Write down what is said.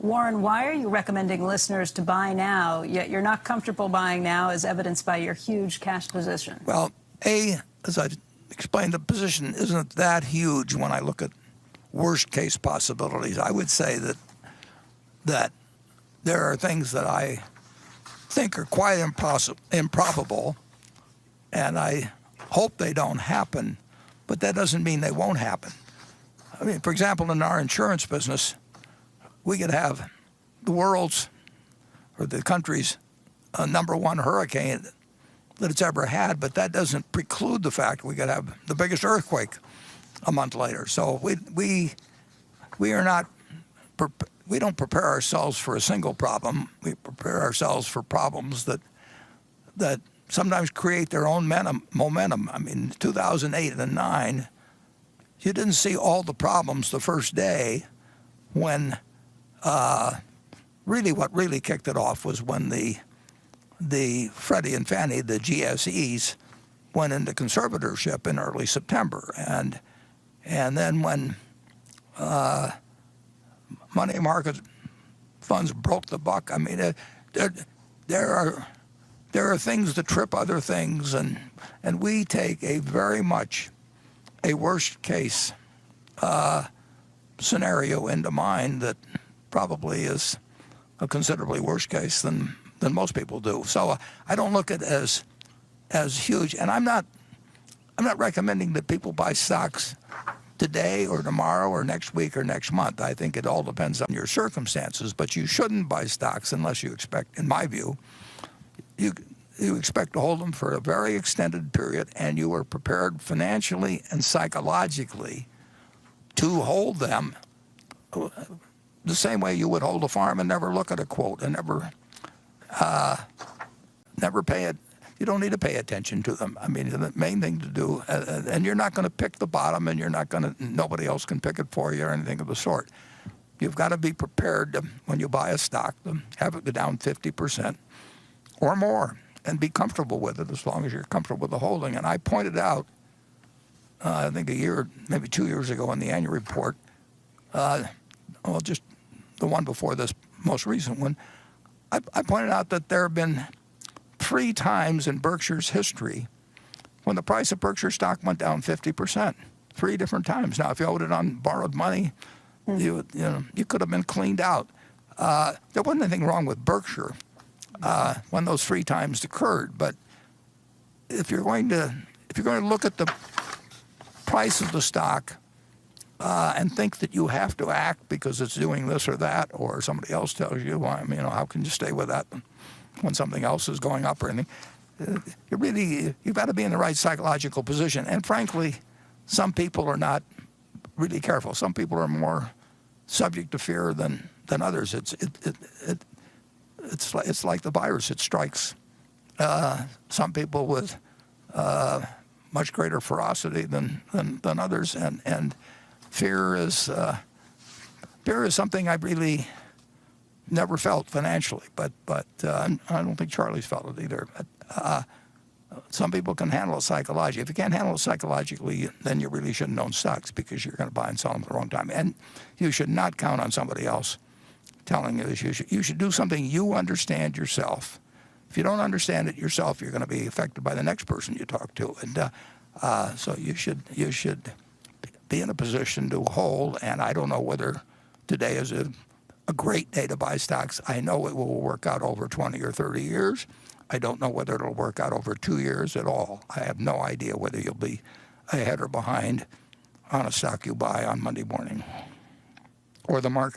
Warren, why are you recommending listeners to buy now, yet you're not comfortable buying now, as evidenced by your huge cash position? Well, as I explained, the position isn't that huge when I look at worst-case possibilities. I would say that there are things that I think are quite improbable, and I hope they don't happen, but that doesn't mean they won't happen. I mean, for example, in our insurance business, we could have the world's or the country's #1 hurricane that it's ever had, but that doesn't preclude the fact we could have the biggest earthquake a month later. So we don't prepare ourselves for a single problem. We prepare ourselves for problems that sometimes create their own momentum. I mean, 2008 and 2009, you didn't see all the problems the first day when what really kicked it off was when the Freddie and Fannie, the GSEs, went into conservatorship in early September, and then when money market funds broke the buck. I mean, there are things that trip other things, and we take a very much a worst case scenario into mind that probably is a considerably worse case than most people do. So I don't look at it as huge, and I'm not recommending that people buy stocks today or tomorrow or next week or next month. I think it all depends on your circumstances, but you shouldn't buy stocks unless you expect, in my view, you expect to hold them for a very extended period, and you are prepared financially and psychologically to hold them the same way you would hold a farm and never look at a quote and never pay it. You don't need to pay attention to them. I mean, the main thing to do, and you're not going to pick the bottom, and nobody else can pick it for you or anything of the sort. You've got to be prepared to, when you buy a stock, to have it go down 50% or more and be comfortable with it as long as you're comfortable with the holding. And I pointed out, I think a year, maybe 2 years ago in the annual report, just the one before this most recent one, I pointed out that there have been 3 times in Berkshire's history when the price of Berkshire stock went down 50%. 3 different times. Now, if you owed it on borrowed money, you could have been cleaned out. There wasn't anything wrong with Berkshire when those 3 times occurred. But if you're going to look at the price of the stock and think that you have to act because it's doing this or that, or somebody else tells you, well, how can you stay with that when something else is going up or anything? You've got to be in the right psychological position. And frankly, some people are not really careful. Some people are more subject to fear than others. It's like the virus. It strikes some people with much greater ferocity than others, and fear is something I really never felt financially, but I don't think Charlie's felt it either. But some people can handle it psychologically. If you can't handle it psychologically, then you really shouldn't own stocks, because you're going to buy and sell them at the wrong time. And you should not count on somebody else telling you this. You should do something you understand yourself. If you don't understand it yourself, you're going to be affected by the next person you talk to. And so you should be in a position to hold. And I don't know whether today is a great day to buy stocks. I know it will work out over 20 or 30 years. I don't know whether it'll work out over 2 years at all. I have no idea whether you'll be ahead or behind on a stock you buy on Monday morning or the market.